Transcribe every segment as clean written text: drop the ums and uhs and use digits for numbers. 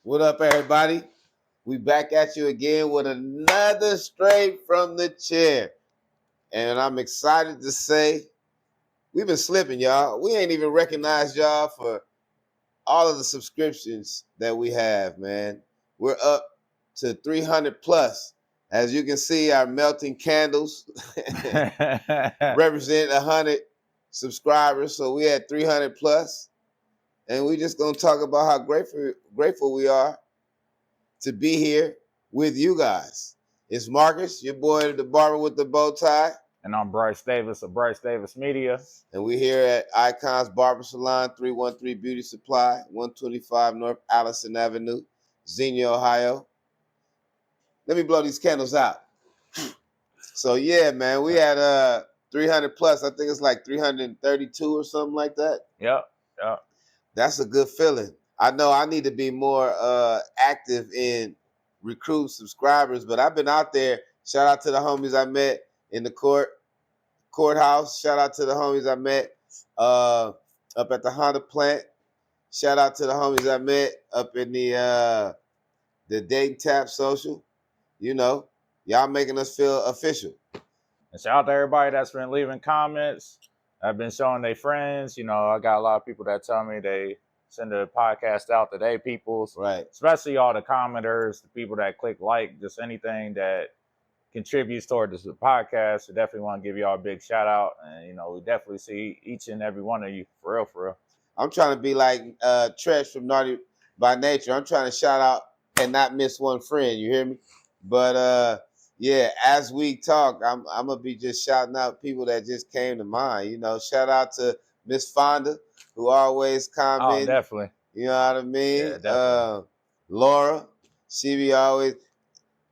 What up, everybody? We back at you again with another Straight from the Chair. And I'm excited to say we've been slipping, y'all. We ain't even recognized y'all for all of the subscriptions that we have, man. We're up to 300 plus. As you can see, our melting candles represent 100 subscribers. So we had 300 plus. And we just going to talk about how grateful we are to be here with you guys. It's Marcus, your boy, the barber with the bow tie. And I'm Brice Davis of Brice Davis Media. And we're here at Icons Barber Salon, 313 Beauty Supply, 125 North Allison Avenue, Xenia, Ohio. Let me blow these candles out. So, yeah, man, we had 300 plus. I think it's like 332 or something like that. Yep. That's a good feeling. I know I need to be more active in recruit subscribers, but I've been out there. Shout out to the homies I met in the courthouse. Shout out to the homies I met up at the Honda plant. Shout out to the homies I met up in the Dayton Tap Social. You know, y'all making us feel official. And shout out to everybody that's been leaving comments. I've been showing their friends. You know, I got a lot of people that tell me they send the podcast out to their peoples. Right. Especially all the commenters, the people that click like, just anything that contributes toward this podcast. So definitely want to give y'all a big shout out. And, you know, we definitely see each and every one of you for real. I'm trying to be like Tresh from Naughty by Nature. I'm trying to shout out and not miss one friend. You hear me? But yeah, as we talk, I'm gonna be just shouting out people that just came to mind. You know, shout out to Miss Fonda, who always comments. Oh, definitely. You know what I mean? Yeah, definitely. Laura, she be always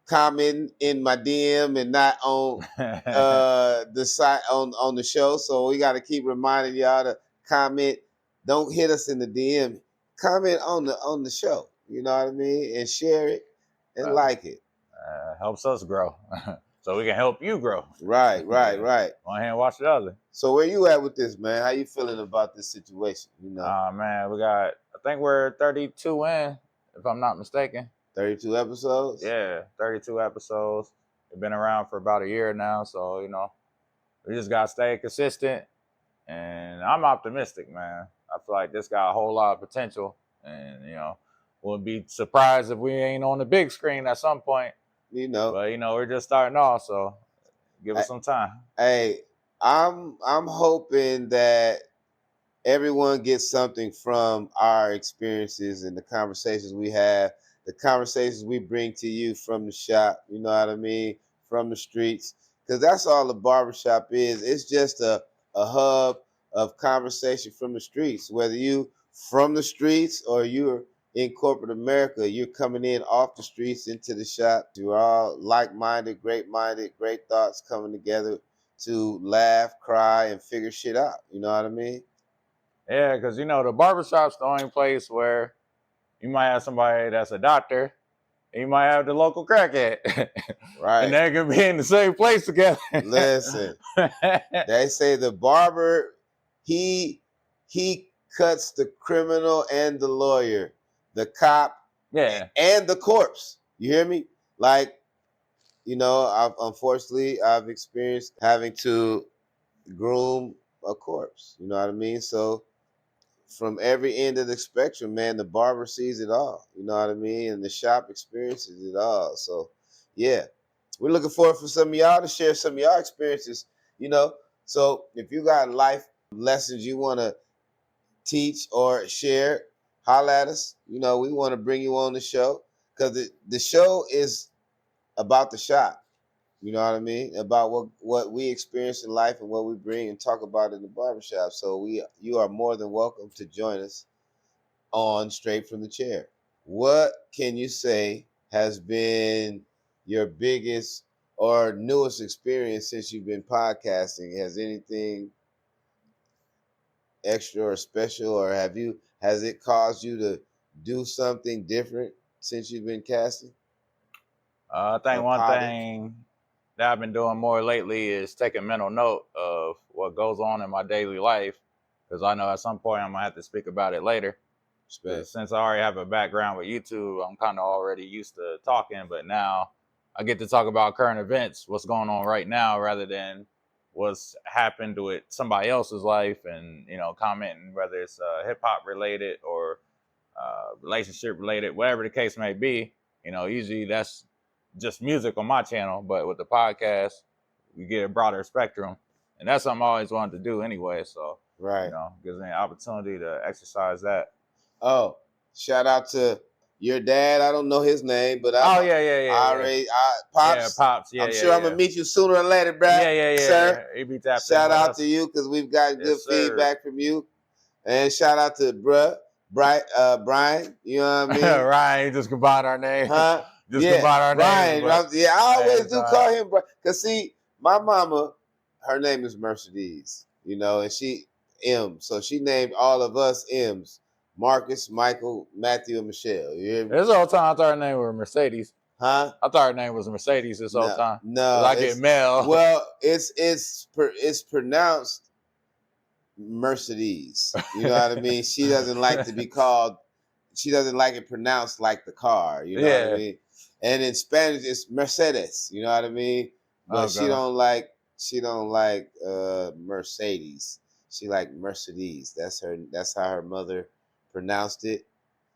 commenting in my DM and not on the site on the show. So we got to keep reminding y'all to comment. Don't hit us in the DM. Comment on the show. You know what I mean? And share it and like it. Helps us grow. So we can help you grow. Right. One hand wash the other. So where you at with this, man? How you feeling about this situation? You know, man, I think we're 32 in, if I'm not mistaken. 32 episodes? Yeah, 32 episodes. We've been around for about a year now, so, you know, we just got to stay consistent. And I'm optimistic, man. I feel like this got a whole lot of potential. And, you know, wouldn't be surprised if we ain't on the big screen at some point. You know. But, you know, we're just starting off, so give us some time. Hey, I'm hoping that everyone gets something from our experiences and the conversations we have, the conversations we bring to you from the shop, you know what I mean, from the streets, because that's all the barbershop is. It's just a hub of conversation from the streets. Whether you from the streets or you're in corporate America, you're coming in off the streets into the shop. You're all like-minded, great thoughts coming together to laugh, cry, and figure shit out. You know what I mean? Yeah, because, you know, the barbershop's the only place where you might have somebody that's a doctor, and you might have the local crackhead. Right. And they can be in the same place together. Listen, they say the barber, he cuts the criminal and the lawyer, the cop, and the corpse. You hear me? Like, you know, I've experienced having to groom a corpse. You know what I mean? So from every end of the spectrum, man, the barber sees it all. You know what I mean? And the shop experiences it all. So, yeah, we're looking forward for some of y'all to share some of y'all experiences, you know. So if you got life lessons you want to teach or share, holla at us. You know, we want to bring you on the show because the show is about the shop. You know what I mean? About what we experience in life and what we bring and talk about in the barbershop. So you are more than welcome to join us on Straight from the Chair. What can you say has been your biggest or newest experience since you've been podcasting? Has anything extra or special, or has it caused you to do something different since you've been casting? I think one thing that I've been doing more lately is taking mental note of what goes on in my daily life, because I know at some point I'm going to have to speak about it later. Since I already have a background with YouTube, I'm kind of already used to talking, but now I get to talk about current events, what's going on right now, rather than what's happened with somebody else's life, and commenting whether it's hip hop related or relationship related, whatever the case may be. Usually that's just music on my channel, but with the podcast, you get a broader spectrum, and that's something I always wanted to do anyway. So gives me an opportunity to exercise that. Oh, shout out to your dad. I don't know his name, but Pops. Yeah, Pops. Yeah, I'm sure I'm gonna meet you sooner or later, bro. Sir. Yeah. Shout out to you because we've got good feedback from you, and shout out to Brian. You know what I mean? Ryan, you just combined our name. Huh? Combined our Ryan. names. Yeah, I always do call him Brian. Cause see, my mama, her name is Mercedes. And she M, so she named all of us M's. Marcus, Michael, Matthew, and Michelle. You hear me? This whole time I thought her name was Mercedes. Huh? I thought her name was Mercedes this whole time. No, I get mail. Well, it's pronounced Mercedes. You know what I mean? She doesn't like to be called. She doesn't like it pronounced like the car. You know what I mean? And in Spanish, it's Mercedes. You know what I mean? But she don't like Mercedes. She like Mercedes. That's how her mother pronounced it.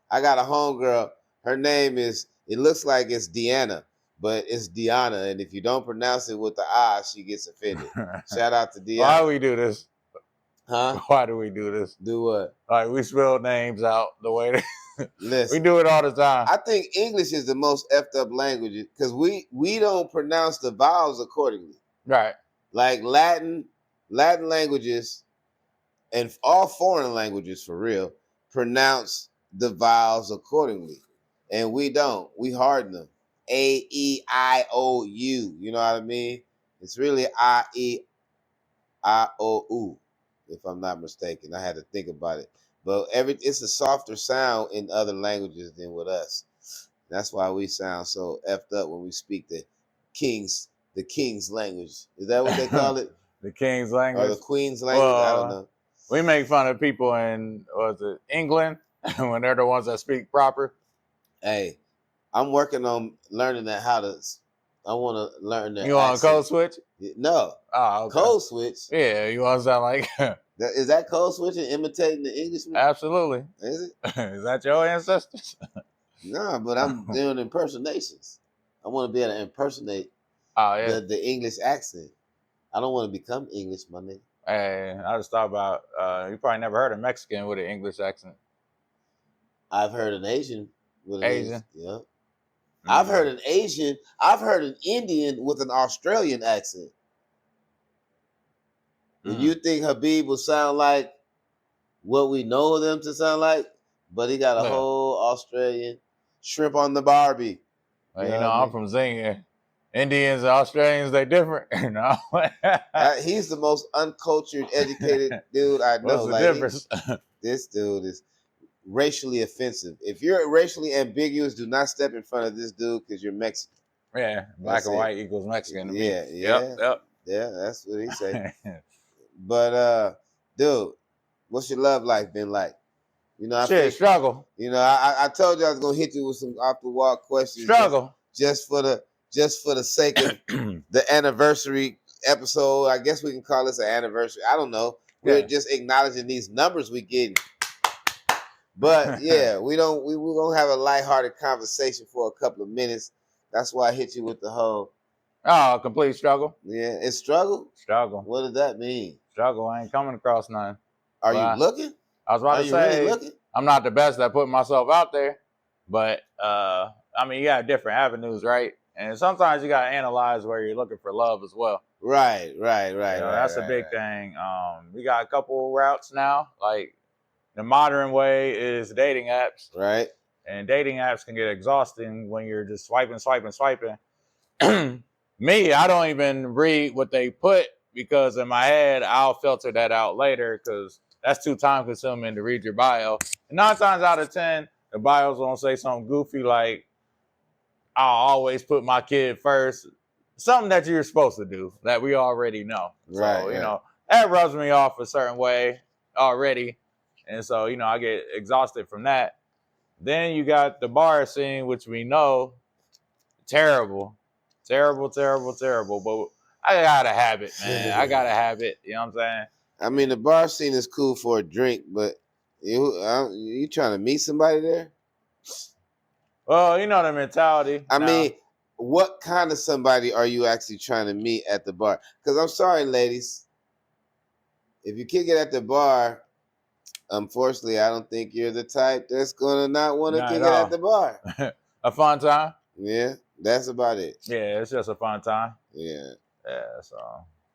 I got a homegirl. Her name is, it looks like it's Deanna, but it's Deanna. And if you don't pronounce it with the I, she gets offended. Shout out to Deanna. Why do we do this? Huh? Why do we do this? Do what? Like, we spell names out the way Listen, we do it all the time. I think English is the most effed up language because we don't pronounce the vowels accordingly. Right. Like Latin languages and all foreign languages for real pronounce the vowels accordingly. And we don't. We harden them. A, E, I, O, U. You know what I mean? It's really I, E, I, O, U, if I'm not mistaken. I had to think about it. But it's a softer sound in other languages than with us. That's why we sound so effed up when we speak the king's language. Is that what they call it? The king's language? Or the queen's language? I don't know. We make fun of people in, England when they're the ones that speak proper. Hey, I'm working on learning that I want to learn that. You want a code switch? No. Oh, okay. Code switch? Yeah, you want to sound like... Is that code switching, imitating the Englishman? Absolutely. Is it? Is that your ancestors? No, but I'm doing impersonations. I want to be able to impersonate the English accent. I don't want to become English, my nigga. Hey, I just thought about, you probably never heard a Mexican with an English accent. I've heard an Asian with an Asian? Yeah. Mm-hmm. I've heard an Asian. I've heard an Indian with an Australian accent. Mm-hmm. You think Habib will sound like what we know them to sound like, but he got a whole Australian shrimp on the Barbie. Well, I'm from Zing. Indians and Australians, they different. He's the most uncultured, educated dude I know. What's the difference? This dude is racially offensive. If you're racially ambiguous, do not step in front of this dude because you're Mexican. Yeah, black and white equals Mexican to me. Yep. Yeah, that's what he say. But dude, what's your love life been like? Struggle. I told you I was gonna hit you with some off the wall questions. Struggle. Just for the sake of the anniversary episode. I guess we can call this an anniversary. I don't know. We're just acknowledging these numbers we getting. But yeah, we're gonna have a lighthearted conversation for a couple of minutes. That's why I hit you with the whole complete struggle. Yeah, it's struggle? Struggle. What does that mean? Struggle. I ain't coming across none. Are you looking? I was about to say, really looking? I'm not the best at putting myself out there, but I mean, you got different avenues, right? And sometimes you got to analyze where you're looking for love as well. Right. That's a big thing. We got a couple routes now. Like, the modern way is dating apps. Right. And dating apps can get exhausting when you're just swiping. Me, I don't even read what they put because in my head, I'll filter that out later because that's too time consuming to read your bio. And 9 times out of 10, the bios won't say something goofy like, I'll always put my kid first. Something that you're supposed to do that we already know. Right, so, that rubs me off a certain way already. And so, you know, I get exhausted from that. Then you got the bar scene, which we know, terrible. But I gotta have it, man. I gotta have it. You know what I'm saying? I mean, the bar scene is cool for a drink, but you trying to meet somebody there? Well, you know the mentality. I mean, what kind of somebody are you actually trying to meet at the bar? Because I'm sorry, ladies, if you kick it at the bar, unfortunately, I don't think you're the type that's gonna not want to kick it at the bar. A fun time. Yeah, that's about it. Yeah, it's just a fun time. Yeah. So.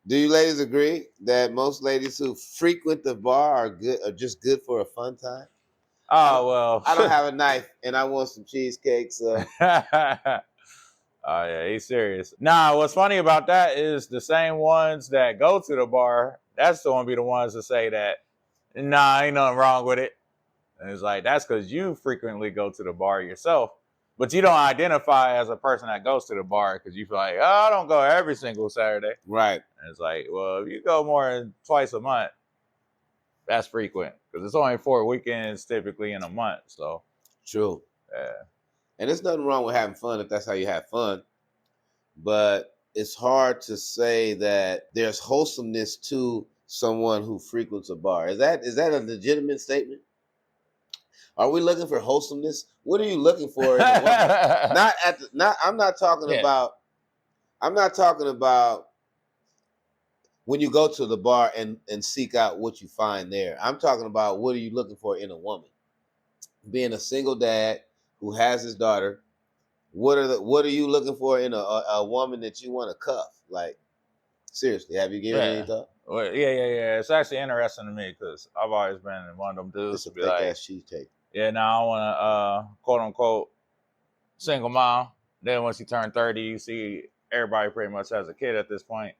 Do you ladies agree that most ladies who frequent the bar are just good for a fun time? Oh, well. I don't have a knife and I want some cheesecake, so. Oh, yeah, he's serious. Nah, what's funny about that is the same ones that go to the bar, that's the one be the ones that say that, nah, ain't nothing wrong with it. And it's like, that's because you frequently go to the bar yourself. But you don't identify as a person that goes to the bar because you feel like, oh, I don't go every single Saturday. Right. And it's like, well, if you go more than twice a month, that's frequent because it's only 4 weekends typically in a month. So true. Yeah. And there's nothing wrong with having fun if that's how you have fun. But it's hard to say that there's wholesomeness to someone who frequents a bar. Is that a legitimate statement? Are we looking for wholesomeness? What are you looking for in a woman? I'm not talking about when you go to the bar and seek out what you find there. I'm talking about what are you looking for in a woman? Being a single dad who has his daughter, what are you looking for in a woman that you want to cuff? Like, seriously, have you given any thought? Well, yeah. It's actually interesting to me because I've always been one of them dudes to be like, ass cheesecake. Yeah, now I want to quote unquote single mom. Then once you turn 30, you see everybody pretty much has a kid at this point.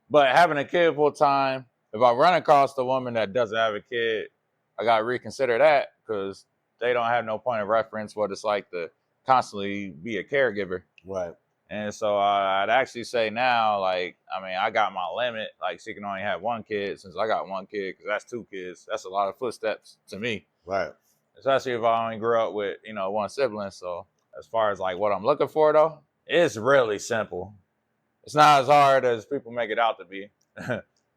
But having a kid full time, if I run across the woman that doesn't have a kid, I got to reconsider that because they don't have no point of reference what it's like to constantly be a caregiver. Right. And so I'd actually say now, like, I mean, I got my limit. Like, she can only have one kid since I got one kid because that's 2 kids. That's a lot of footsteps to me. Right. Especially if I only grew up with, one sibling. So as far as like what I'm looking for though, it's really simple. It's not as hard as people make it out to be.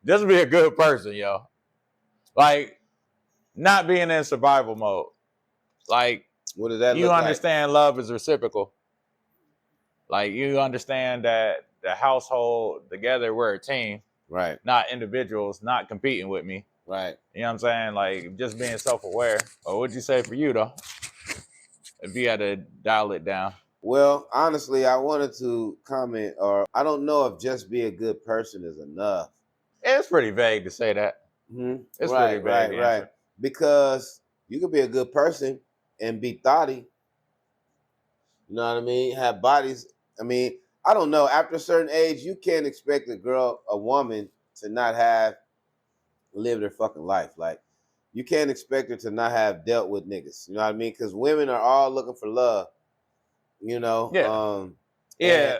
Just be a good person, yo. Like, not being in survival mode. Like, what does that you look understand love is reciprocal. Like, you understand that the household together, we're a team. Right. Not individuals, not competing with me. Right. You know what I'm saying? Like, just being self-aware. Or what'd you say for you, though? If you had to dial it down. Well, honestly, I wanted to comment, or I don't know if just be a good person is enough. It's pretty vague to say that. Mm-hmm. It's pretty vague. Right. Because you could be a good person and be thotty. You know what I mean? Have bodies. I mean, I don't know. After a certain age, you can't expect a woman to not have lived her fucking life. Like, you can't expect her to not have dealt with niggas. You know what I mean? Because women are all looking for love. You know? Yeah.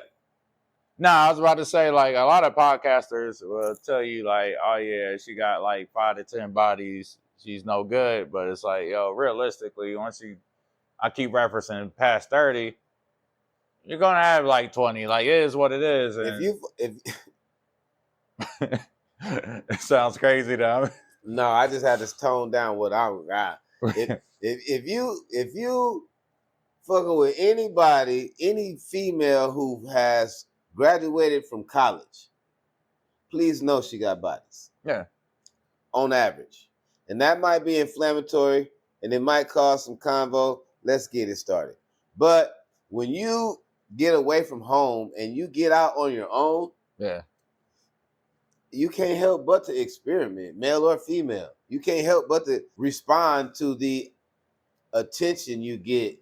I was about to say, like, a lot of podcasters will tell you, like, oh, yeah, she got, like, 5 to 10 bodies. She's no good. But it's like, yo, realistically, I keep referencing past 30, you're going to have, like, 20. Like, it is what it is. And it sounds crazy, though. No, I just had to tone down what I got. If you fucking with anybody, any female who has graduated from college, please know she got bodies. Yeah. On average. And that might be inflammatory and it might cause some convo. Let's get it started. But when you get away from home and you get out on your own, you can't help but to experiment, male or female. You can't help but to respond to the attention you get,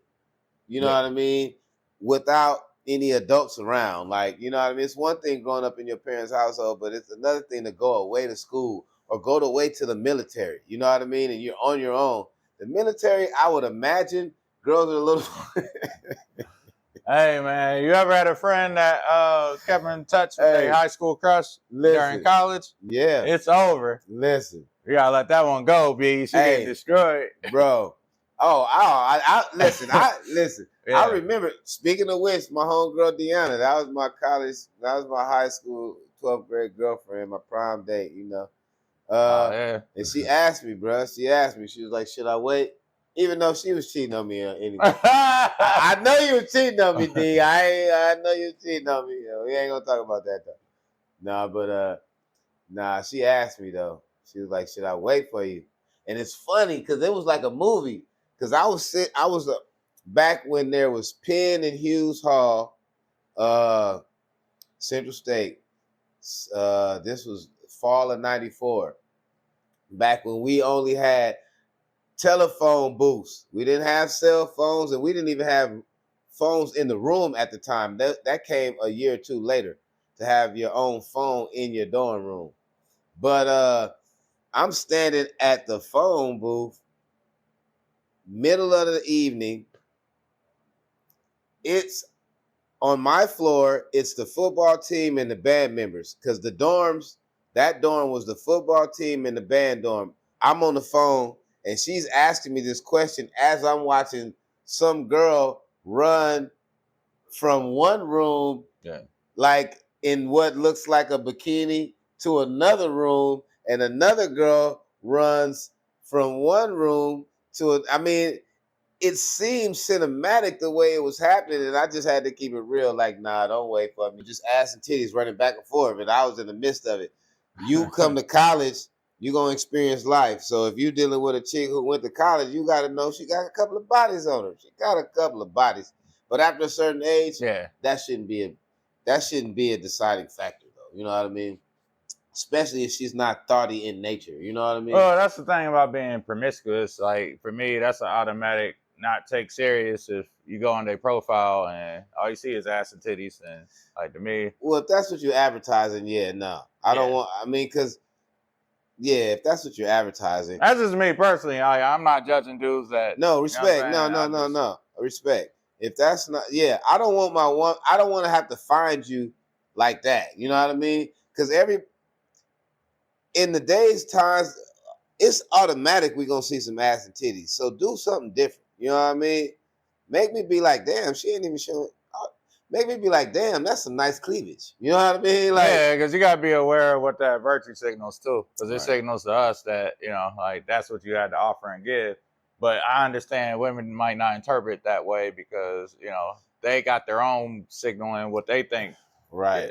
you know what I mean, without any adults around. Like, you know what I mean? It's one thing growing up in your parents' household, but it's another thing to go away to school or go away to the military, you know what I mean? And you're on your own. The military, I would imagine, girls are a little... Hey, man, you ever had a friend that kept in touch with their high school crush during college? Yeah. It's over. Listen. You gotta let that one go, B. She getting destroyed, bro. Listen. Yeah. I remember. Speaking of which, my homegirl Deanna, that was my high school 12th grade girlfriend, my prime date. You know. And she asked me, bro. She was like, "Should I wait?" Even though she was cheating on me anyway. I know you were cheating on me, D. I know you were cheating on me. We ain't gonna talk about that though. Nah. She asked me though. She was like, "Should I wait for you?" And it's funny because it was like a movie. Because I was back when there was Penn and Hughes Hall, Central State. This was fall of '94. Back when we only had telephone booths. We didn't have cell phones, and we didn't even have phones in the room at the time. That came a year or two later, to have your own phone in your dorm room. But I'm standing at the phone booth, middle of the evening. It's on my floor. It's the football team and the band members, because the dorms, that dorm was the football team and the band dorm. I'm on the phone, and she's asking me this question as I'm watching some girl run from one room, like in what looks like a bikini, to another room, and another girl runs from one room to it seemed cinematic the way it was happening, and I just had to keep it real. Like, nah, don't wait for me. Just ass and titties running back and forth, and I was in the midst of it. You come to college, you're going to experience life. So if you're dealing with a chick who went to college, you got to know she got a couple of bodies on her. She got a couple of bodies. But after a certain age, that shouldn't be a deciding factor, though. You know what I mean? Especially if she's not thoughty in nature. You know what I mean? Well, that's the thing about being promiscuous. Like, for me, that's an automatic not take serious if you go on their profile and all you see is ass and titties. And, like, to me... Well, if that's what you're advertising, no. I don't want... because... Yeah, if that's what you're advertising. That's just me personally. I'm not judging dudes that... No, respect. No. Respect. If that's not... Yeah, I don't want to have to find you like that. You know what I mean? Because in the days, times, it's automatic we're going to see some ass and titties. So do something different. You know what I mean? Make me be like, damn, she ain't even showing... Make me be like, damn, that's some nice cleavage. You know what I mean? Like, yeah, because you got to be aware of what that virtue signals too. Because it signals to us that, like, that's what you had to offer and give. But I understand women might not interpret that way because, they got their own signaling what they think. Right.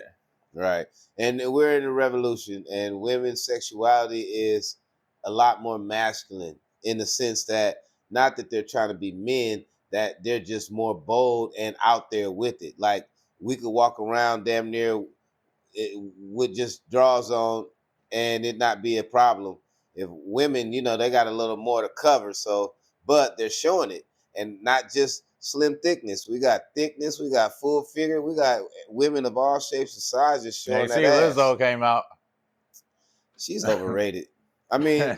Yeah. Right. And we're in a revolution, and women's sexuality is a lot more masculine, in the sense that, not that they're trying to be men, that they're just more bold and out there with it. Like, we could walk around damn near with just drawers on and it not be a problem. If women, they got a little more to cover, but they're showing it, and not just slim thickness. We got thickness, we got full figure, we got women of all shapes and sizes showing that ass. Lizzo came out. She's overrated. I mean,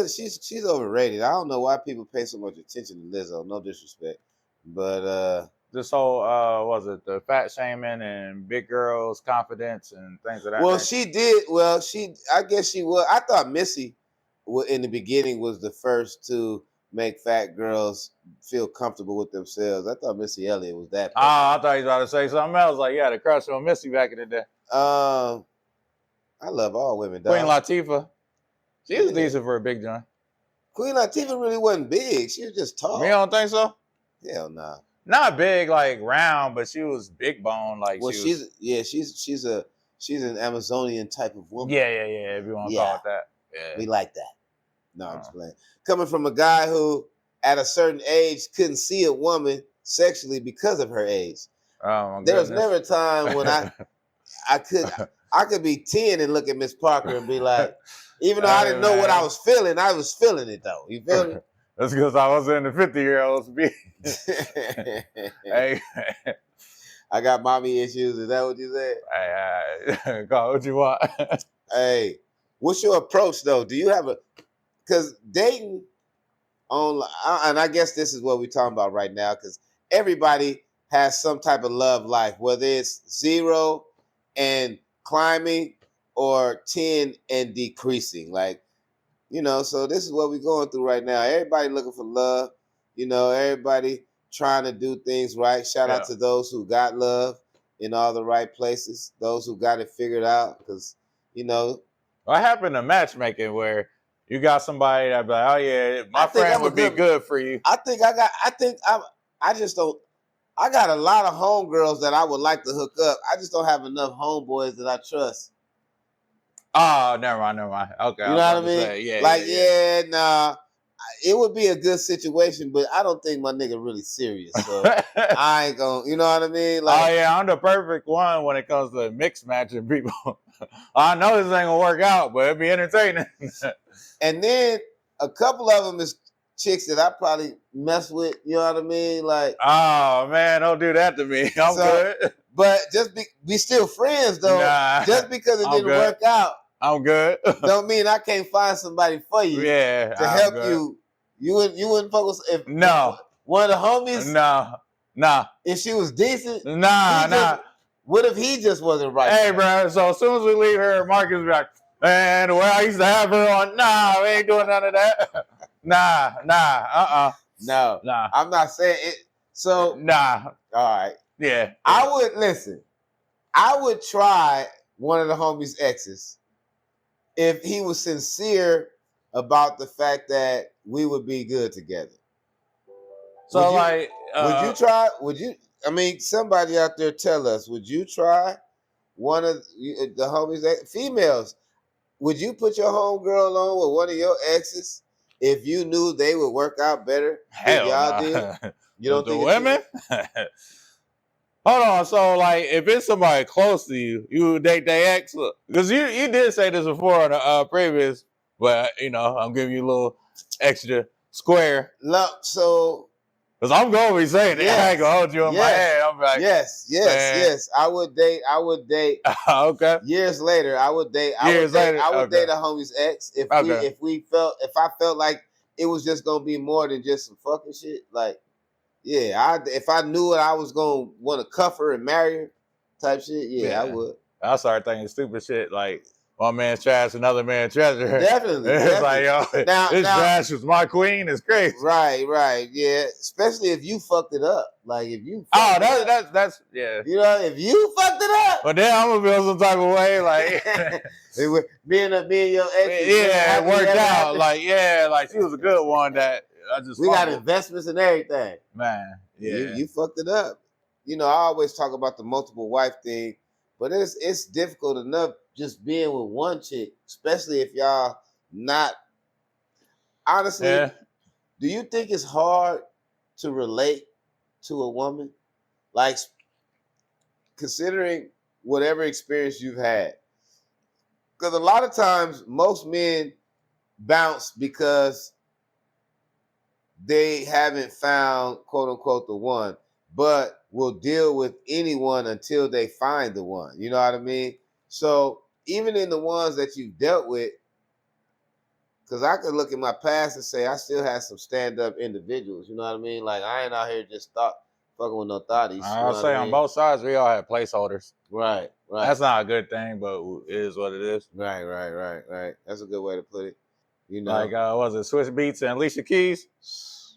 she's overrated. I don't know why people pay so much attention to Lizzo. No disrespect, but this whole was it the fat shaming and big girls' confidence and things of that. Well, nature? she did. Well, I guess she was. I thought Missy, in the beginning, was the first to make fat girls feel comfortable with themselves. I thought Missy Elliott was that person. I thought you were about to say something else. Like, yeah, the crush on Missy back in the day. I love all women. Dog. Queen Latifah, she was decent for a big joint. Queen Latifah really wasn't big. She was just tall. You don't think so? Hell no. Nah. Not big, like round, but she was big bone. Like, well, she's an Amazonian type of woman. Yeah. If you want to call it that. Yeah. We like that. No, I'm just playing. Coming from a guy who, at a certain age, couldn't see a woman sexually because of her age. Oh my goodness. There was never a time when I could be 10 and look at Miss Parker and be like, even though I didn't know what I was feeling it though. You feel me? That's because I was in the 50-year-olds. Hey, I got mommy issues. Is that what you said? Hey, call what you want. Hey, what's your approach though? Do you have because dating online, and I guess this is what we're talking about right now, because everybody has some type of love life, whether it's 0 and climbing or 10 and decreasing. Like, You know, so this is what we're going through right now. Everybody looking for love. You know, everybody trying to do things right. Shout out to those who got love in all the right places. Those who got it figured out, because you know. What happened to matchmaking where you got somebody that be like, oh yeah, my friend would be good for you? I just don't. I got a lot of homegirls that I would like to hook up. I just don't have enough homeboys that I trust. Oh, never mind. Okay, you know what I mean? Say, nah. It would be a good situation, but I don't think my nigga really serious. So I ain't gonna, you know what I mean? Like, oh yeah, I'm the perfect one when it comes to mixed matching people. I know this ain't gonna work out, but it'd be entertaining. And then a couple of them is chicks that I probably mess with. You know what I mean? Like, oh man, don't do that to me. I'm good. But we still friends though. Nah, just because it didn't work out, I'm good. Don't mean I can't find somebody for you. Yeah, to help you. You wouldn't focus if one of the homies. Nah. If she was decent, nah. What if he just wasn't right? Hey, bro. So as soon as we leave her, Marcus be like, man, the way I used to have her on, nah, we ain't doing none of that. No. I'm not saying it. So nah. All right. Yeah. I would try one of the homies' exes if he was sincere about the fact that we would be good together. So would you try? I mean, somebody out there tell us, would you try one of the homies, females? Would you put your homegirl on with one of your exes if you knew they would work out better than y'all did? You don't think the women? Hold on. So, like, if it's somebody close to you, you would date their ex? Because you did say this before in the previous, but, you know, I'm giving you a little extra square. So... Because I'm going to be saying it. I ain't going to hold you in my head. I'm like, yes. I would date. Okay. Years later, I would date. I would date a homie's ex if I felt like it was just gonna be more than just some fucking shit. Like, yeah, if I knew it, I was gonna want to cuff her and marry her, type shit. Yeah, I would. I started thinking stupid shit like, one man's trash, another man's treasure. Definitely. It's like, yo, this trash was my queen. It's crazy. Right. Yeah. Especially if you fucked it up. Like, if you. That's yeah. You know, if you fucked it up. But then I'm gonna feel some type of way, like. me and your ex. Yeah, it worked out. Like, like she was a good one that I just. We got investments and everything. Man, yeah. You fucked it up. You know, I always talk about the multiple wife thing, but it's difficult enough just being with one chick, especially if y'all not. Honestly, do you think it's hard to relate to a woman? Like, considering whatever experience you've had. Because a lot of times, most men bounce because they haven't found, quote unquote, the one, but will deal with anyone until they find the one. You know what I mean? So even in the ones that you've dealt with, because I could look at my past and say I still have some stand-up individuals. You know what I mean? Like, I ain't out here just fucking with no thotties. I'll say on both sides, we all have placeholders. Right. That's not a good thing, but it is what it is. Right. That's a good way to put it. You know, like was it Swiss Beats and Alicia Keys?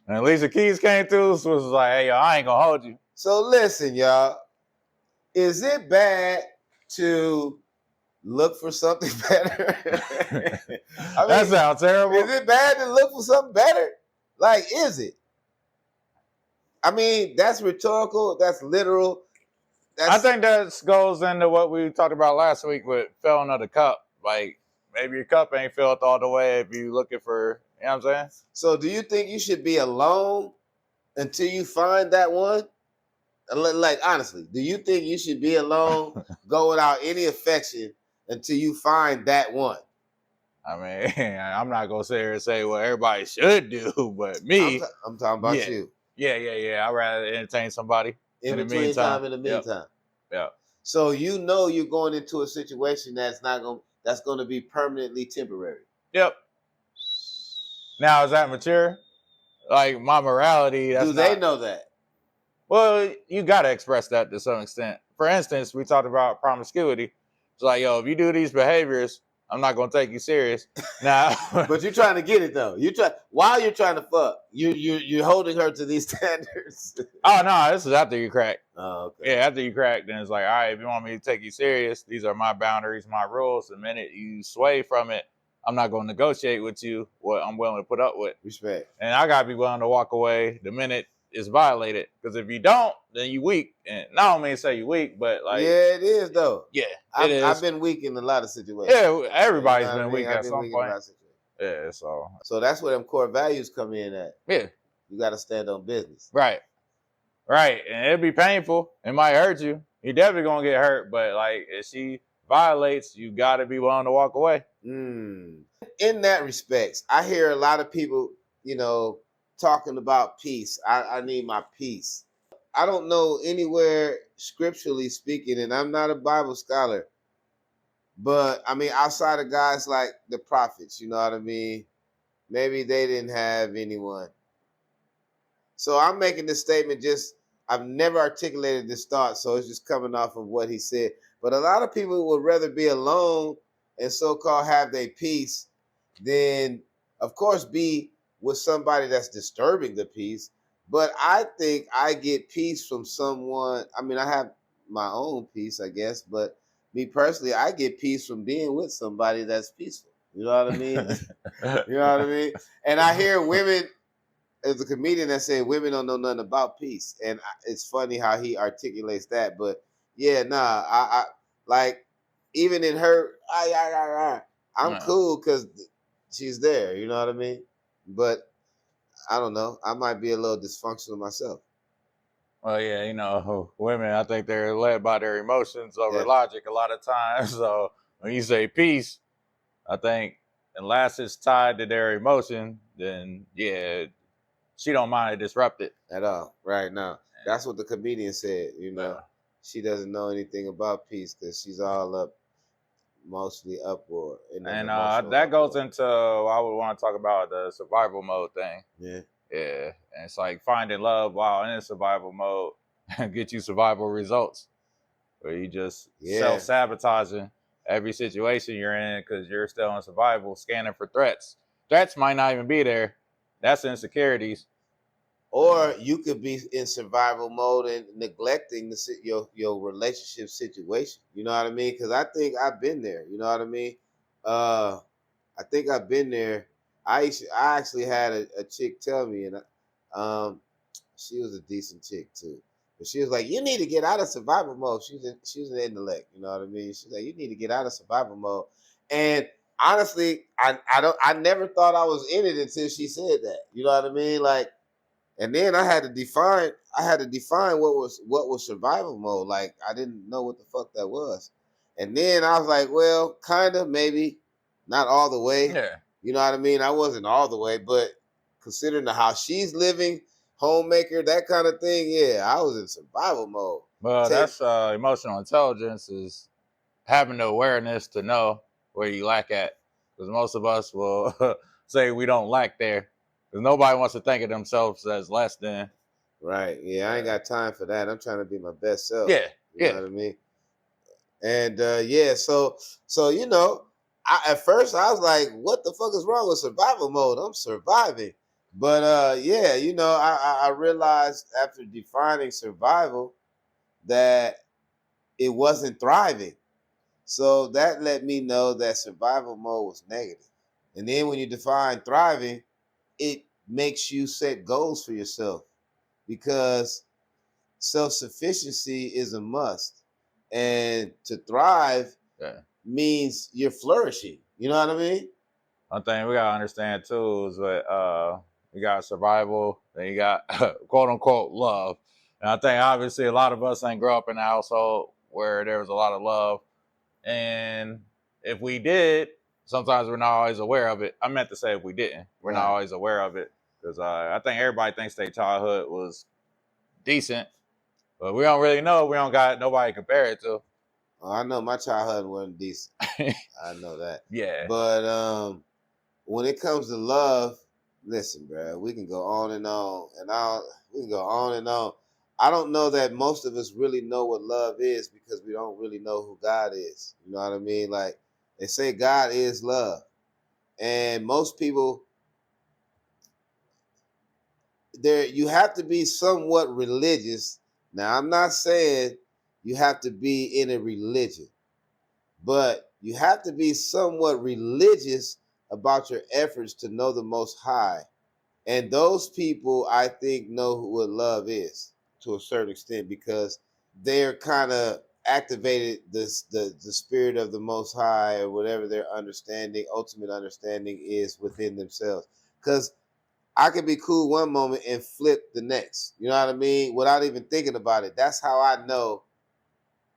And Alicia Keys came through, so it was like, hey, yo, I ain't gonna hold you. So listen, y'all. Is it bad to look for something better? I mean, that sounds terrible. Is it bad to look for something better? Like, is it? I mean, that's rhetorical. That's literal. I think that goes into what we talked about last week with filling of the cup. Like, maybe your cup ain't filled all the way if you're looking for, you know what I'm saying? So do you think you should be alone until you find that one? Like, honestly, do you think you should be alone, go without any affection until you find that one? I mean, I'm not going to sit here and say what everybody should do, but me. I'm talking about you. Yeah. I'd rather entertain somebody in the meantime. Yeah. So you know you're going into a situation that's going to be permanently temporary. Yep. Now, is that mature? Like, my morality. Do they know that? Well, you got to express that to some extent. For instance, we talked about promiscuity. It's like, yo, if you do these behaviors, I'm not gonna take you serious. Now, but you're trying to get it though. While you're trying to fuck, you're holding her to these standards. Oh no, this is after you crack. Oh, okay. Yeah, after you crack, then it's like, all right, if you want me to take you serious, these are my boundaries, my rules. The minute you sway from it, I'm not going to negotiate with you what I'm willing to put up with. Respect. And I got to be willing to walk away the minute it's violated. Because if you don't, then you weak. And I don't mean to say you weak, but like. Yeah, it is though. Yeah, it is. I've been weak in a lot of situations. Yeah, everybody's you know been weak at some point. Yeah, so that's where them core values come in at. Yeah. You got to stand on business. Right. Right. And it'd be painful. It might hurt you. You definitely going to get hurt. But like, if she violates, you got to be willing to walk away. In that respect, I hear a lot of people, talking about peace. I need my peace. I don't know anywhere scripturally speaking, and I'm not a Bible scholar, but I mean, outside of guys like the prophets, you know what I mean? Maybe they didn't have anyone. So I'm making this statement I've never articulated this thought, so it's just coming off of what he said. But a lot of people would rather be alone and so-called have their peace than, of course, be with somebody that's disturbing the peace. But I think I get peace from someone. I mean, I have my own peace, I guess, but me personally, I get peace from being with somebody that's peaceful. You know what I mean? You know what I mean? And I hear women, there's a comedian that said women don't know nothing about peace. And it's funny how he articulates that. But yeah, I like, even in her, I'm cool because she's there. You know what I mean? But I don't know. I might be a little dysfunctional myself. Well, yeah, women, I think they're led by their emotions over logic a lot of times. So when you say peace, I think unless it's tied to their emotion, then yeah, she don't mind to disrupt it. At all. Right now. That's what the comedian said, She doesn't know anything about peace because she's all up, mostly uproar. And that goes into, I would want to talk about the survival mode thing. Yeah. Yeah. And it's like finding love while in survival mode and get you survival results. Where you just self-sabotaging every situation you're in because you're still in survival, scanning for threats. Threats might not even be there. That's insecurities. Or you could be in survival mode and neglecting your relationship situation. You know what I mean? Because I think I've been there. You know what I mean? I think I've been there. I actually had a chick tell me, and she was a decent chick too. But she was like, "You need to get out of survival mode." She was an intellect. You know what I mean? She's like, "You need to get out of survival mode." And honestly, I never thought I was in it until she said that. You know what I mean? Like. And then I had to define what was survival mode. Like I didn't know what the fuck that was. And then I was like, well, kind of, maybe, not all the way. Yeah. You know what I mean? I wasn't all the way, but considering how she's living, homemaker, that kind of thing, yeah, I was in survival mode. Well, that's emotional intelligence, is having the awareness to know where you lack at. Because most of us will say we don't lack there. Because nobody wants to think of themselves as less than. Right. Yeah, I ain't got time for that. I'm trying to be my best self. Yeah. You know what I mean? And so at first I was like, what the fuck is wrong with survival mode? I'm surviving. But I realized after defining survival that it wasn't thriving. So that let me know that survival mode was negative. And then when you define thriving, it makes you set goals for yourself because self-sufficiency is a must. And to thrive means you're flourishing. You know what I mean? One thing we gotta understand too is that you got survival, then you got quote unquote love. And I think obviously a lot of us ain't grow up in a household where there was a lot of love. And if we did, sometimes we're not always aware of it. I meant to say if we didn't, we're not always aware of it. Because I think everybody thinks their childhood was decent, but we don't really know. We don't got nobody to compare it to. Oh, I know my childhood wasn't decent. I know that. Yeah. But when it comes to love, listen, bro, we can go on and on and we can go on and on. I don't know that most of us really know what love is because we don't really know who God is. You know what I mean? Like, They say God is love. And most people, you have to be somewhat religious. Now, I'm not saying you have to be in a religion, but you have to be somewhat religious about your efforts to know the Most High. And those people, I think, know what love is to a certain extent, because they're kind of activated the spirit of the Most High, or whatever their ultimate understanding is within themselves. Because I could be cool one moment and flip the next. You know what I mean? Without even thinking about it. That's how I know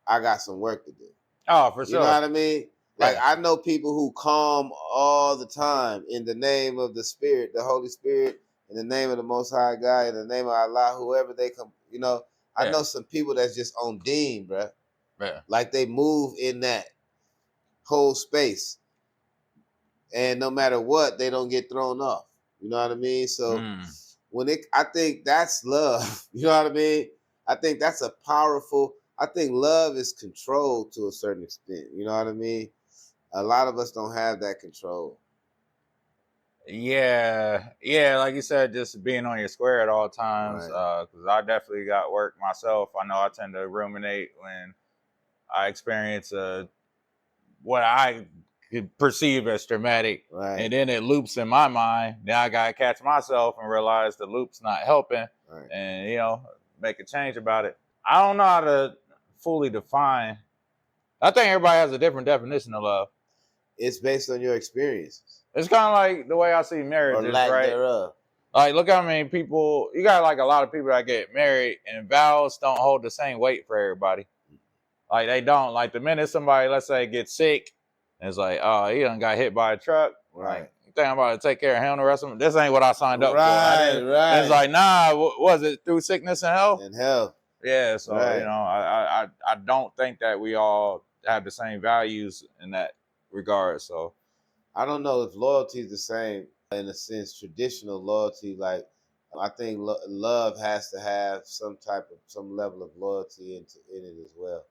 I got some work to do. Oh, for sure. You know what I mean? Like, I know people who calm all the time in the name of the Spirit, the Holy Spirit, in the name of the Most High God, in the name of Allah, whoever they come. You know, I know some people that's just on dean, bro. Yeah. Like, they move in that whole space, and no matter what, they don't get thrown off. You know what I mean? So I think that's love. You know what I mean? I think that's a powerful. I think love is control to a certain extent. You know what I mean? A lot of us don't have that control. Yeah, like you said, just being on your square at all times. Right. Because I definitely got work myself. I know I tend to ruminate when I experience what I could perceive as traumatic, Right. and then it loops in my mind. Now I gotta catch myself and realize the loop's not helping, Right. and make a change about it. I don't know how to fully define. I think everybody has a different definition of love. It's based on your experiences. It's kind of like the way I see marriages, or lack right? thereof. Like, look how many people, you got like a lot of people that get married, and vows don't hold the same weight for everybody. Like, they don't. Like, the minute somebody, let's say, gets sick, and it's like, oh, he done got hit by a truck. Right. Like, you think I'm about to take care of him the rest of them? This ain't what I signed up for. Right. It's like, nah, was it through sickness and health? And health. Yeah, so, Right. I don't think that we all have the same values in that regard, so. I don't know if loyalty is the same in a sense. Traditional loyalty, like, I think love has to have some level of loyalty in it as well.